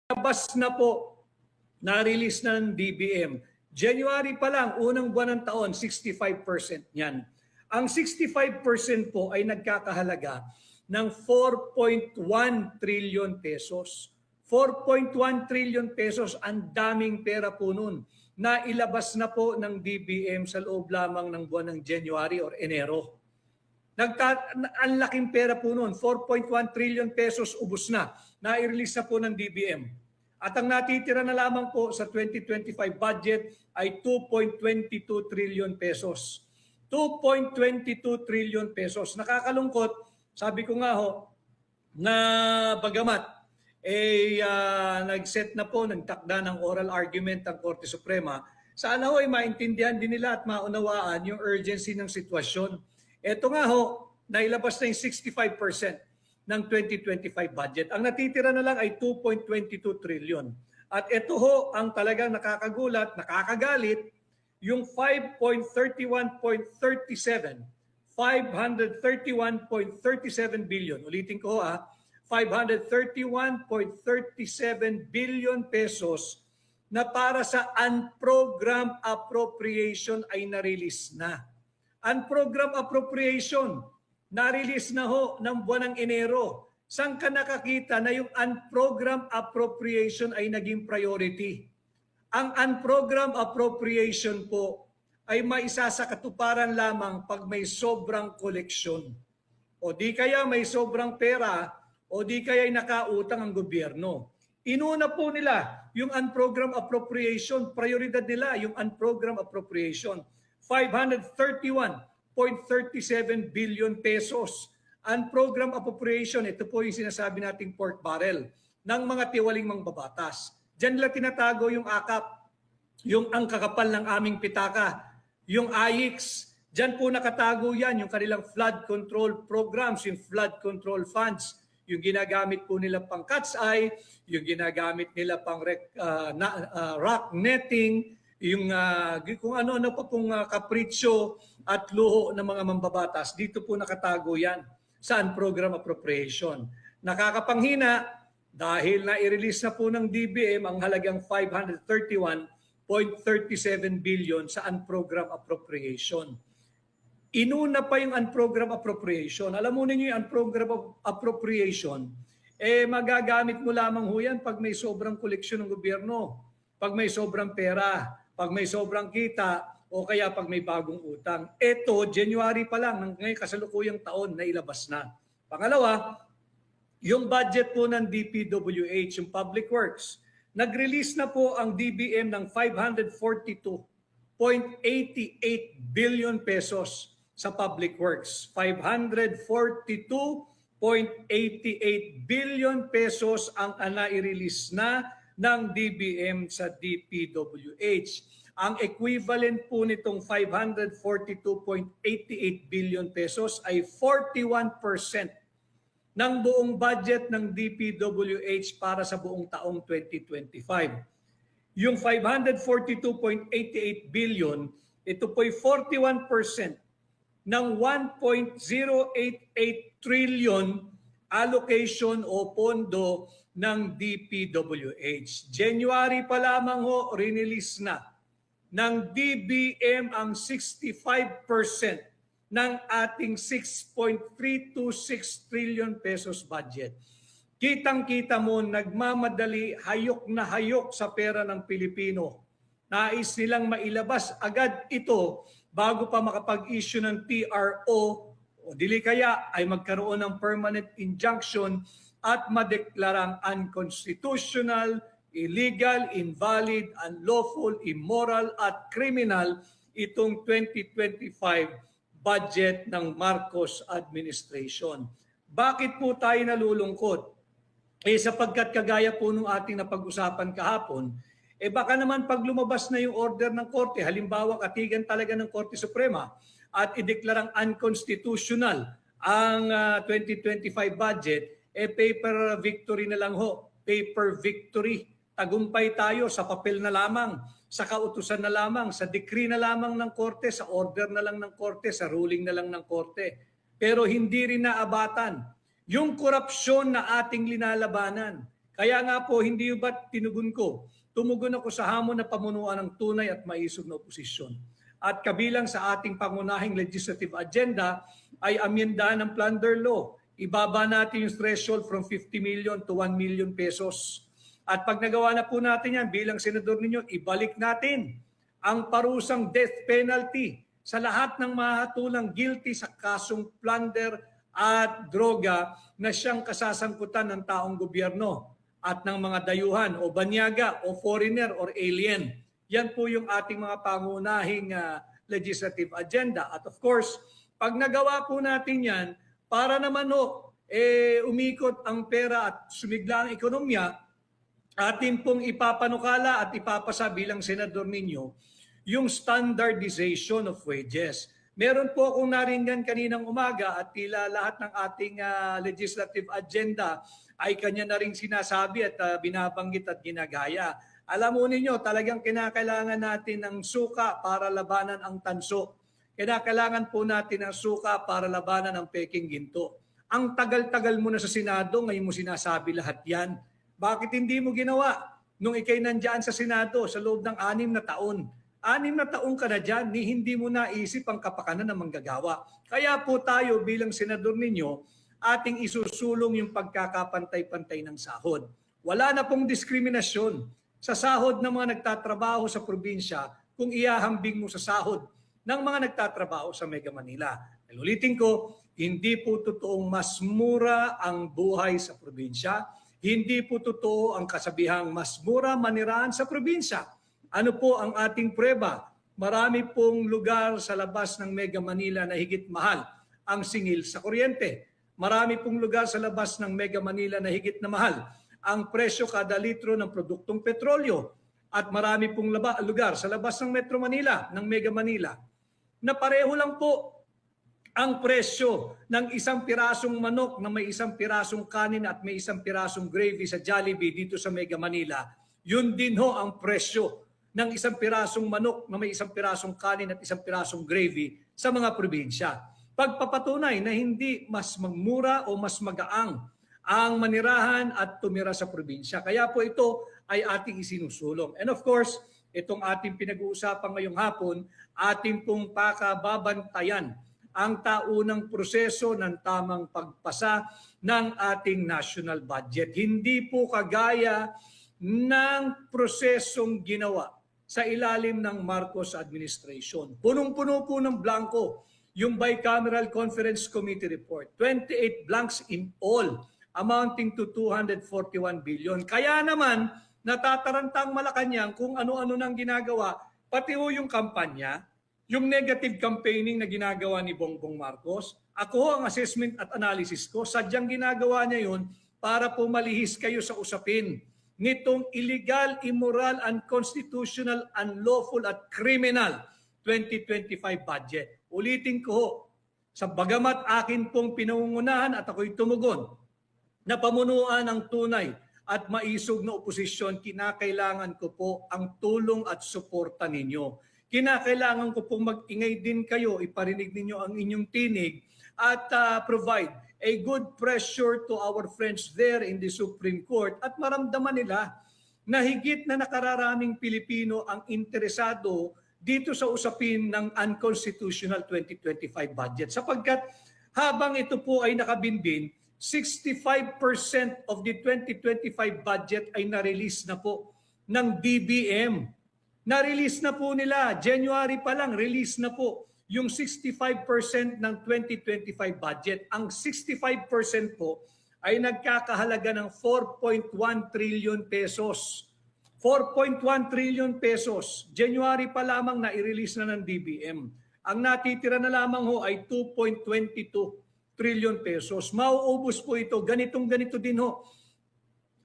Labas na po, na-release na ng DBM. January pa lang, unang buwan ng taon, 65% yan. Ang 65% po ay nagkakahalaga ng 4.1 trillion pesos. 4.1 trillion pesos, ang daming pera po nun na ilabas na po ng DBM sa loob lamang ng buwan ng January or Enero. Ang laking pera po nun, 4.1 trillion pesos ubos na, na-release na po ng DBM. At ang natitira na lamang po sa 2025 budget ay 2.22 trillion pesos. 2.22 trillion pesos. Nakakalungkot, sabi ko nga ho, na bagamat nag-set na po, nagtakda ng oral argument ang Korte Suprema, sana ho ay maintindihan din nila at maunawaan yung urgency ng sitwasyon. Ito nga ho, nailabas na yung 65% ng 2025 budget. Ang natitira na lang ay 2.22 trillion. At ito ho ang talagang nakakagulat, nakakagalit, yung 531.37 billion. Ulitin ko 531.37 billion pesos na para sa unprogrammed appropriation ay na-release na. Unprogrammed appropriation, na-release na ho ng buwan ng Enero. Saan ka nakakita na yung unprogrammed appropriation ay naging priority? Ang unprogrammed appropriation po ay maisa sa katuparan lamang pag may sobrang koleksyon. O di kaya may sobrang pera, o di kaya nakautang ang gobyerno. Inuna po nila yung unprogrammed appropriation, prioridad nila yung unprogrammed appropriation. 531.37 billion pesos. Unprogrammed appropriation, ito po yung sinasabi nating pork barrel ng mga tiwaling mangbabatas. Diyan nila tinatago yung AKAP, yung ang kakapal ng aming pitaka, yung AIX. Diyan po nakatago yan, yung kanilang flood control programs, yung flood control funds, yung ginagamit po nila pang cat's eye, yung ginagamit nila pang rock netting, yung kung ano-ano pa pong kapritsyo at luho ng mga mambabatas. Dito po nakatago yan sa unprogrammed appropriation. Nakakapanghina dahil na-release na po ng DBM ang halagang 531.37 billion sa unprogrammed appropriation. Inuna pa yung unprogrammed appropriation. Alam mo ninyo yung unprogrammed appropriation, magagamit mo lamang ho yan pag may sobrang koleksyon ng gobyerno, pag may sobrang pera, pag may sobrang kita, o kaya pag may bagong utang. Ito, January pa lang, ng ngayong kasalukuyang taon na ilabas na. Pangalawa, yung budget po ng DPWH, yung Public Works, nag-release na po ang DBM ng 542.88 billion pesos sa Public Works. 542.88 billion pesos ang na-release na ng DBM sa DPWH. Ang equivalent po nitong 542.88 billion pesos ay 41% ng buong budget ng DPWH para sa buong taong 2025. Yung 542.88 billion, ito po'y 41% ng 1.088 trillion allocation o pondo ng DPWH. January pa lamang ho, release na ng DBM ang 65% ng ating 6.326 trillion pesos budget. Kitang-kita mo, nagmamadali, hayok na hayok sa pera ng Pilipino. Nais nilang mailabas agad ito bago pa makapag-issue ng TRO o dili kaya ay magkaroon ng permanent injunction at madeklarang unconstitutional, illegal, invalid, unlawful, immoral at criminal itong 2025 budget ng Marcos administration. Bakit po tayo nalulungkot? Sapagkat kagaya po nung ating napag-usapan kahapon, baka naman pag lumabas na yung order ng Korte, halimbawa katigan talaga ng Korte Suprema at ideklarang unconstitutional ang 2025 budget, paper victory na lang ho, paper victory. Tagumpay tayo sa papel na lamang, sa kautusan na lamang, sa decree na lamang ng Korte, sa order na lang ng Korte, sa ruling na lang ng Korte. Pero hindi rin naabatan yung korupsyon na ating linalabanan. Kaya nga po, hindi ba't tinugon ko? Tumugon ako sa hamon na pamunuan ng tunay at maisog na oposisyon. At kabilang sa ating pangunahing legislative agenda ay amyendahan ng plunder law. Ibaba natin yung threshold from 50 million to 1 million pesos. At pag nagawa na po natin yan bilang senador ninyo, ibalik natin ang parusang death penalty sa lahat ng mahatulang guilty sa kasong plunder at droga na siyang kasasangkutan ng taong gobyerno at ng mga dayuhan o banyaga o foreigner or alien. Yan po yung ating mga pangunahing legislative agenda. At of course, pag nagawa po natin yan, para naman umikot ang pera at sumigla ang ekonomiya, atin pong ipapanukala at ipapasa bilang senador ninyo yung standardization of wages. Meron po akong naringgan kaninang umaga at tila lahat ng ating legislative agenda ay kanya na rin sinasabi at binabanggit at ginagaya. Alam mo ninyo, talagang kinakailangan natin ng suka para labanan ang tanso. Kinakailangan po natin ng suka para labanan ang peking ginto. Ang tagal-tagal mo na sa Senado, ngayon mo sinasabi lahat yan. Bakit hindi mo ginawa nung ikay nandiyan sa Senado sa loob ng 6 na taon? 6 na taon ka na dyan, hindi mo naisip ang kapakanan ng manggagawa. Kaya po tayo bilang senador ninyo, ating isusulong yung pagkakapantay-pantay ng sahod. Wala na pong diskriminasyon sa sahod ng mga nagtatrabaho sa probinsya kung iahambing mo sa sahod ng mga nagtatrabaho sa Mega Manila. Ulitin ko, hindi po totoong mas mura ang buhay sa probinsya. Hindi po totoo ang kasabihang mas mura manirahan sa probinsya. Ano po ang ating prueba? Marami pong lugar sa labas ng Mega Manila na higit mahal ang singil sa kuryente. Marami pong lugar sa labas ng Mega Manila na higit na mahal ang presyo kada litro ng produktong petrolyo. At marami pong lugar sa labas ng Metro Manila, ng Mega Manila, na pareho lang po ang presyo ng isang pirasong manok na may isang pirasong kanin at may isang pirasong gravy sa Jollibee dito sa Mega Manila. Yun din ho ang presyo ng isang pirasong manok na may isang pirasong kanin at isang pirasong gravy sa mga probinsya. Pagpapatunay na hindi mas magmura o mas magaang ang manirahan at tumira sa probinsya. Kaya po ito ay ating isinusulong. And of course, itong ating pinag-uusapan ngayong hapon, ating pong pakababantayan ang taunang proseso ng tamang pagpasa ng ating national budget. Hindi po kagaya ng prosesong ginawa sa ilalim ng Marcos administration. Punong-puno po ng blanco yung Bicameral Conference Committee report. 28 blanks in all, amounting to 241 billion. Kaya naman, natatarantang Malacanang kung ano-ano nang ginagawa, pati ho yung kampanya, yung negative campaigning na ginagawa ni Bongbong Marcos. Ako ang assessment at analysis ko, sadyang ginagawa niya yun para po malihis kayo sa usapin nitong illegal, immoral, unconstitutional, unlawful at criminal 2025 budget. Ulitin ko ho, sa bagamat akin pong pinangungunahan at ako'y tumugon na pamunuan ng tunay at maisog na oposisyon, kinakailangan ko po ang tulong at suporta ninyo. Kinakailangan ko pong mag-ingay din kayo, iparinig ninyo ang inyong tinig at provide a good pressure to our friends there in the Supreme Court at maramdaman nila na higit na nakararaming Pilipino ang interesado dito sa usapin ng unconstitutional 2025 budget. Sapagkat habang ito po ay nakabinbin, 65% of the 2025 budget ay na-release na po ng DBM. Na-release na po nila, January pa lang, release na po yung 65% ng 2025 budget. Ang 65% po ay nagkakahalaga ng 4.1 trillion pesos. 4.1 trillion pesos. January pa lamang na i-release na ng DBM. Ang natitira na lamang ho ay 2.22 trillion pesos. Mauubos po ito. Ganito din ho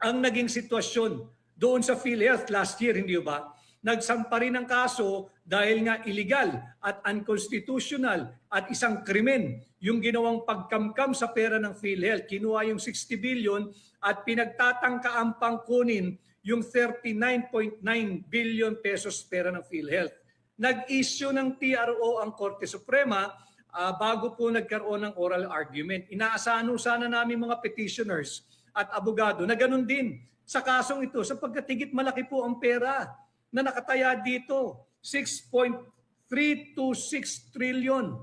ang naging sitwasyon doon sa PhilHealth last year, hindi ba? Nagsampa rin ng kaso dahil nga illegal at unconstitutional at isang krimen yung ginawang pagkamkam sa pera ng PhilHealth. Kinuha yung 60 billion at pinagtatangkaang pangkunin yung 39.9 billion pesos pera ng PhilHealth. Nag-issue ng TRO ang Korte Suprema bago po nagkaroon ng oral argument. Inaasahan sana namin mga petitioners at abogado na ganun din sa kasong ito sapagkat higit malaki po ang pera na nakataya dito. 6.326 trillion.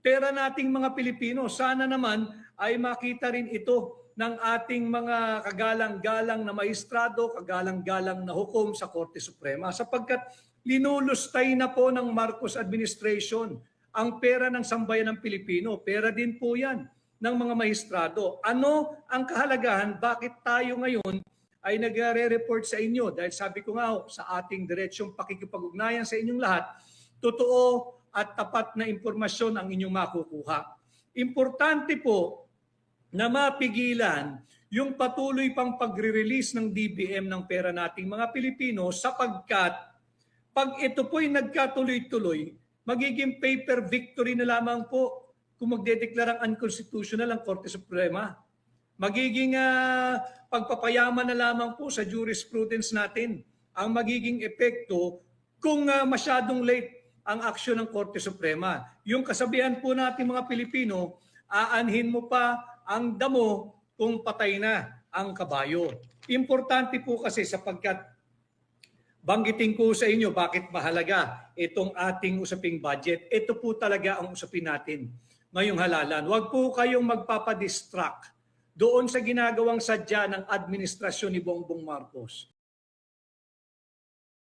Pera nating mga Pilipino. Sana naman ay makita rin ito ng ating mga kagalang-galang na maestrado, kagalang-galang na hukom sa Korte Suprema sapagkat linulustay na po ng Marcos administration ang pera ng sambayan ng Pilipino. Pera din po yan ng mga maestrado. Ano ang kahalagahan? Bakit tayo ngayon ay nagre-report sa inyo? Dahil sabi ko nga sa ating diretsyong pakikipag-ugnayan sa inyong lahat, totoo at tapat na impormasyon ang inyong makukuha. Importante po na mapigilan yung patuloy pang pagre-release ng DBM ng pera nating mga Pilipino sapagkat pag ito po'y nagkatuloy-tuloy, magiging paper victory na lamang po kung magdedeklarang unconstitutional ang Korte Suprema. Magiging pagpapayaman na lamang po sa jurisprudence natin ang magiging epekto kung masyadong late ang aksyon ng Korte Suprema. Yung kasabihan po natin mga Pilipino, aanhin mo pa ang damo kung patay na ang kabayo. Importante po kasi sapagkat banggitin ko sa inyo bakit mahalaga itong ating usaping budget. Ito po talaga ang usapin natin ngayong halalan. Huwag po kayong magpapadistract doon sa ginagawang sadya ng administrasyon ni Bongbong Marcos.